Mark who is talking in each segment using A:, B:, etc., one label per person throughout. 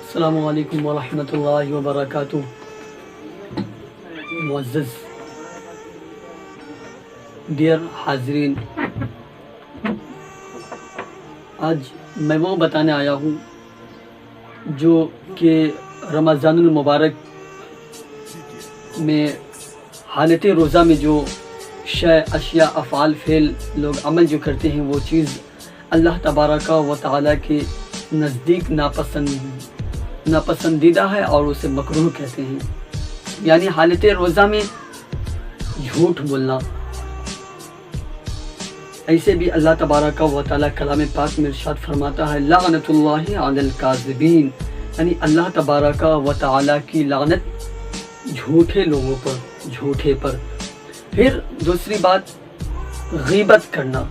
A: السلام علیکم ورحمۃ اللہ وبرکاتہ۔ معزز ڈیئر حاضرین، آج میں وہ بتانے آیا ہوں جو کہ رمضان المبارک میں حالت روزہ میں جو اشیاء افعال فعل لوگ عمل جو کرتے ہیں وہ چیز اللہ تبارک و تعالیٰ کے نزدیک ناپسندیدہ ہے اور اسے مکروہ کہتے ہیں۔ یعنی حالت روزہ میں جھوٹ بولنا، ایسے بھی اللہ تبارک و تعالیٰ کلام پاک میں ارشاد فرماتا ہے لعنت اللہ علی الکاذبین، یعنی اللہ تبارک و تعالیٰ کی لعنت جھوٹے لوگوں پر، جھوٹے پر۔ پھر دوسری بات غیبت کرنا،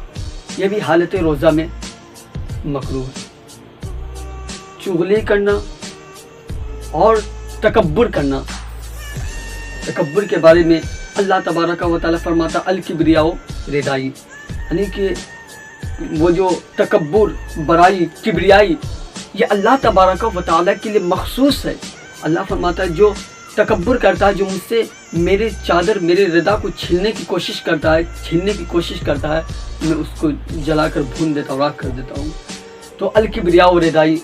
A: یہ بھی حالت روزہ میں مکروہ ہے۔ چغلی کرنا اور تکبر کرنا، تکبر کے بارے میں اللہ تبارک و تعالیٰ فرماتا الکبریاء ردائی، یعنی کہ وہ جو تکبر، برائی، کبریائی، یہ اللہ تبارک و تعالیٰ کے لیے مخصوص ہے۔ اللہ فرماتا ہے جو تکبر کرتا ہے، جو مجھ سے میرے چادر، میرے ردا کو چھیننے کی کوشش کرتا ہے، میں اس کو جلا کر بھون دیتا ہوں، راکھ کر دیتا ہوں۔ تو الکبریاء ردائی،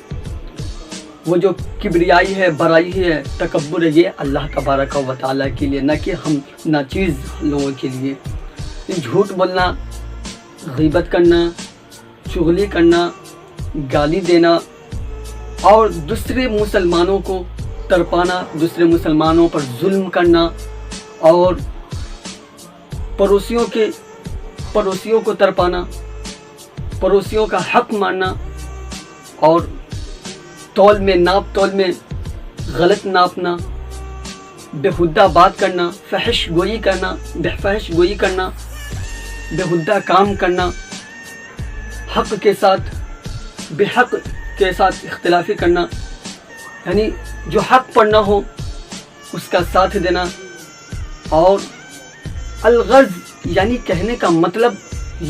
A: وہ جو کبریائی ہے، برائی ہے، تکبر ہے، یہ اللہ تبارک و تعالیٰ کے لیے، نہ کہ ہم ناچیز لوگوں کے لیے۔ جھوٹ بولنا، غیبت کرنا، چغلی کرنا، گالی دینا اور دوسرے مسلمانوں کو تڑپانا، دوسرے مسلمانوں پر ظلم کرنا اور پڑوسیوں کو تڑپانا، پڑوسیوں کا حق ماننا اور ناپ تول میں غلط ناپنا، بےہودہ بات کرنا، فحش گوئی کرنا، بےہودہ کام کرنا، حق کے ساتھ بے حق کے ساتھ اختلافی کرنا، یعنی جو حق پڑھنا ہو اس کا ساتھ دینا۔ اور الغرض یعنی کہنے کا مطلب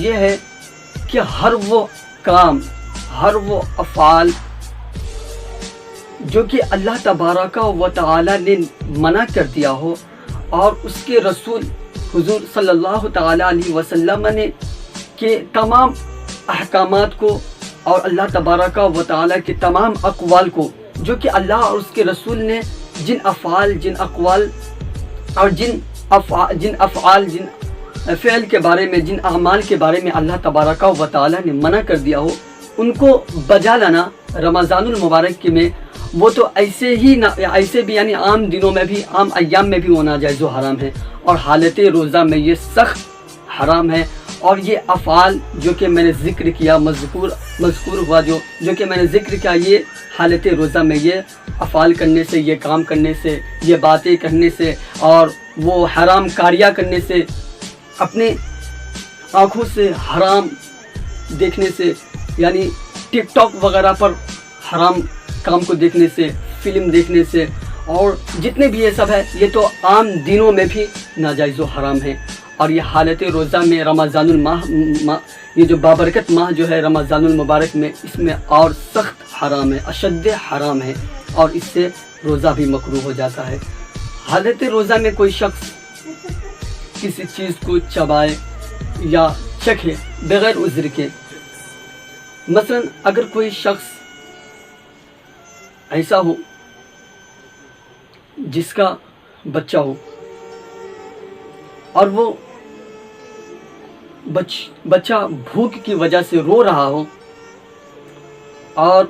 A: یہ ہے کہ ہر وہ کام، ہر وہ افعال جو کہ اللہ تبارک و تعالیٰ نے منع کر دیا ہو اور اس کے رسول حضور صلی اللہ تعالیٰ علیہ وسلم نے کے تمام احکامات کو اور اللہ تبارک و تعالیٰ کے تمام اقوال کو، جو کہ اللہ اور اس کے رسول نے جن افعال، جن اقوال اور جن فعل کے بارے میں، جن اعمال کے بارے میں اللہ تبارک و تعالیٰ نے منع کر دیا ہو، ان کو بجا لانا رمضان المبارک کے میں، وہ تو ایسے بھی یعنی عام دنوں میں بھی، عام ایام میں بھی وہ ناجائز و حرام ہے، اور حالت روزہ میں یہ سخت حرام ہے۔ اور یہ افعال جو کہ میں نے ذکر کیا، مذکور ہوا جو کہ میں نے ذکر کیا، یہ حالت روزہ میں یہ افعال کرنے سے، یہ کام کرنے سے، یہ باتیں کرنے سے اور وہ حرام کاریاں کرنے سے، اپنے آنکھوں سے حرام دیکھنے سے، یعنی ٹک ٹاک وغیرہ پر حرام کام کو دیکھنے سے، فلم دیکھنے سے، اور جتنے بھی یہ سب ہے، یہ تو عام دنوں میں بھی ناجائز و حرام ہے۔ اور یہ حالت روزہ میں رمضان یہ جو بابرکت ماہ جو ہے رمضان المبارک میں، اس میں اور سخت حرام ہے، اشد حرام ہے، اور اس سے روزہ بھی مکروہ ہو جاتا ہے۔ حالت روزہ میں کوئی شخص کسی چیز کو چبائے یا چکھے بغیر عذر کے، مثلا اگر کوئی شخص ایسا ہو جس کا بچہ ہو اور وہ بچہ بھوک کی وجہ سے رو رہا ہو، اور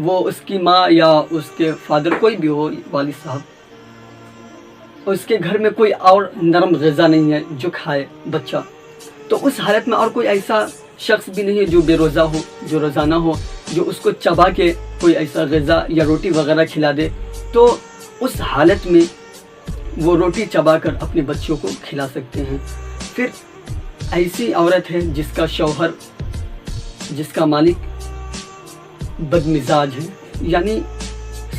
A: وہ اس کی ماں یا اس کے فادر کوئی بھی ہو، والد صاحب، اس کے گھر میں کوئی اور نرم غذا نہیں ہے جو کھائے بچہ، تو اس حالت میں اور کوئی ایسا شخص بھی نہیں ہے جو بے روزہ ہو، جو روزانہ ہو، جو اس کو چبا کے کوئی ایسا غذا یا روٹی وغیرہ کھلا دے، تو اس حالت میں وہ روٹی چبا کر اپنے بچوں کو کھلا سکتے ہیں۔ پھر ایسی عورت ہے جس کا شوہر، جس کا مالک بد مزاج ہے، یعنی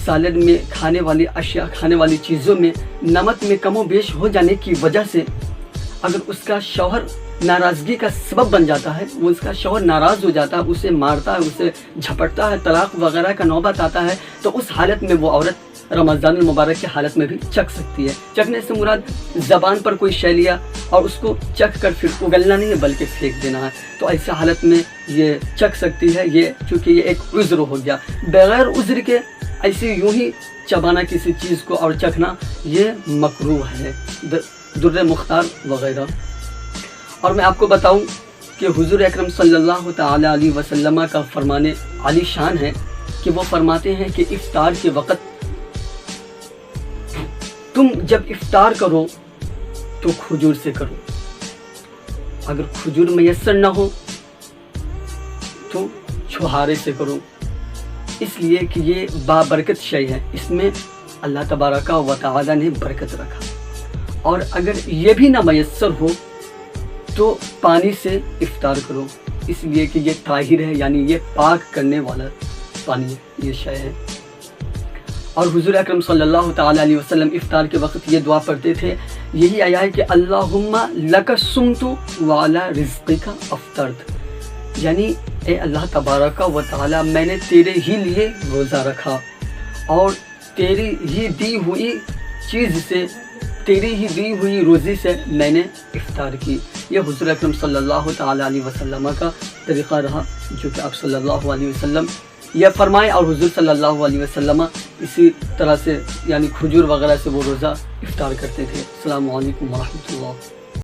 A: سالن میں کھانے والی اشیاء، کھانے والی چیزوں میں نمک میں کم و بیش ہو جانے کی وجہ سے اگر اس کا شوہر ناراضگی کا سبب بن جاتا ہے، وہ اس کا شوہر ناراض ہو جاتا ہے، اسے مارتا ہے، اسے جھپٹتا ہے، طلاق وغیرہ کا نوبت آتا ہے، تو اس حالت میں وہ عورت رمضان المبارک کی حالت میں بھی چکھ سکتی ہے۔ چکھنے سے مراد زبان پر کوئی شے لیا اور اس کو چکھ کر پھر اگلنا نہیں ہے بلکہ پھینک دینا ہے، تو ایسے حالت میں یہ چکھ سکتی ہے۔ یہ چونکہ یہ ایک عذر ہو گیا، بغیر عذر کے ایسے یوں ہی چبانا کسی چیز کو اور چکھنا یہ مکروہ ہے، در مختار وغیرہ۔ اور میں آپ کو بتاؤں کہ حضور اکرم صلی اللہ تعالی علیہ وسلم کا فرمان عالی شان ہے کہ وہ فرماتے ہیں کہ افطار کے وقت تم جب افطار کرو تو کھجور سے کرو، اگر کھجور میسر نہ ہو تو چھہارے سے کرو، اس لیے کہ یہ بابرکت شے ہے، اس میں اللہ تبارک و تعالی نے برکت رکھا۔ اور اگر یہ بھی نہ میسر ہو تو پانی سے افطار کرو، اس لیے کہ یہ طاہر ہے، یعنی یہ پاک کرنے والا پانی یہ شے ہے۔ اور حضور اکرم صلی اللہ تعالی علیہ وسلم افطار کے وقت یہ دعا پڑھتے تھے، یہی آیا ہے کہ اللہم لک صمت وعلی رزقک افطرت، یعنی اے اللہ تبارک و تعالی میں نے تیرے ہی لیے روزہ رکھا اور تیری ہی دی ہوئی چیز سے، تیری ہی دی ہوئی روزی سے میں نے افطار کی۔ یہ حضور اکرم صلی اللہ تعالی علیہ وسلم کا طریقہ رہا، جو کہ آپ صلی اللہ علیہ وسلم یہ فرمائے، اور حضور صلی اللہ علیہ وسلم اسی طرح سے یعنی کھجور وغیرہ سے وہ روزہ افطار کرتے تھے۔ السلام علیکم ورحمۃ اللہ۔